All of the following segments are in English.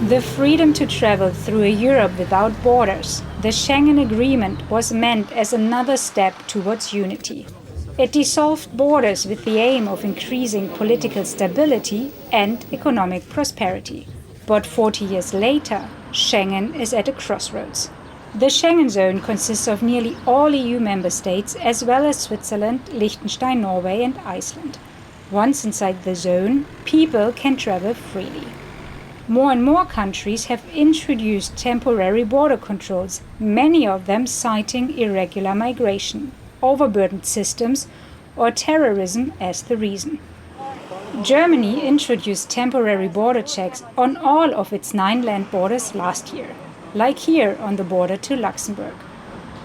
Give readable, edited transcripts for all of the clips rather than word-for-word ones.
The freedom to travel through a Europe without borders, the Schengen Agreement was meant as another step towards unity. It dissolved borders with the aim of increasing political stability and economic prosperity. But 40 years later, Schengen is at a crossroads. The Schengen zone consists of nearly all EU member states, as well as Switzerland, Liechtenstein, Norway, and Iceland. Once inside the zone, people can travel freely. More and more countries have introduced temporary border controls, many of them citing irregular migration, overburdened systems, or terrorism as the reason. Germany introduced temporary border checks on all of its 9 land borders last year, like here on the border to Luxembourg.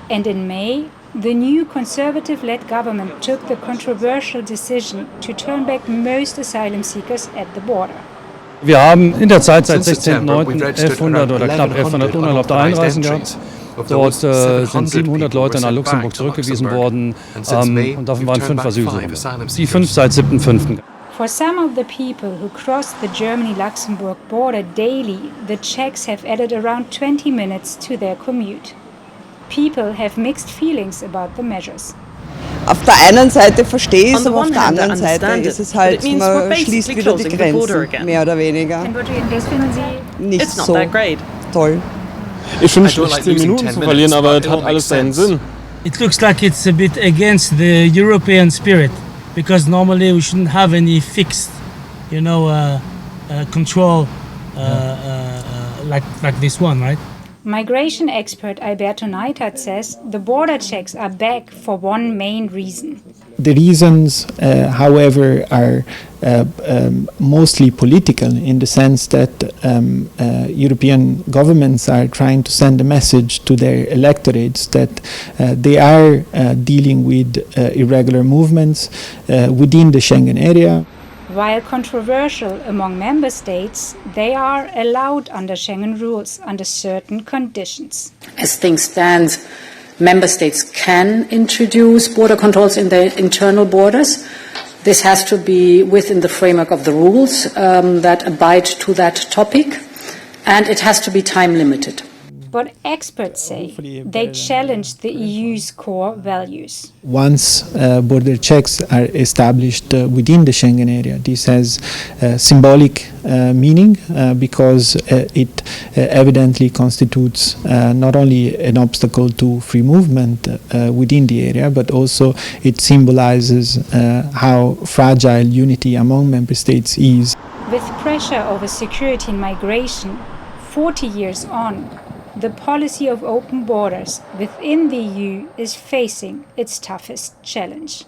And in May, the new conservative-led government took the controversial decision to turn back most asylum seekers at the border. Wir haben in der Zeit seit 16.09.1100 oder knapp 1100 unerlaubte Einreisen gehabt. Dort sind 700 Leute nach Luxemburg zurückgewiesen worden und davon waren 5 Asylsuchende. Die 5 seit 7.5. For some of the people who cross the Germany-Luxembourg border daily, the checks have added around 20 minutes to their commute. People have mixed feelings about the measures. Auf der einen Seite verstehe ich es, aber auf der anderen Seite ist es halt, man schließt wieder die Grenzen, mehr oder weniger. Nicht so toll. Ich finde es nicht 10 Minuten zu verlieren, aber es hat alles seinen Sinn. It looks like it's a bit against the European spirit, because normally we shouldn't have any fixed, control like this one, right? Migration expert Alberto Neithardt says the border checks are back for one main reason. The reasons, however, are mostly political, in the sense that European governments are trying to send a message to their electorates that they are dealing with irregular movements within the Schengen area. While controversial among member states, they are allowed under Schengen rules under certain conditions. As things stand, member states can introduce border controls in their internal borders. This has to be within the framework of the rules that abide to that topic, and it has to be time limited. But experts say they challenge the EU's core values. Once border checks are established within the Schengen area, this has symbolic meaning because it evidently constitutes not only an obstacle to free movement within the area, but also it symbolizes how fragile unity among member states is. With pressure over security and migration, 40 years on, the policy of open borders within the EU is facing its toughest challenge.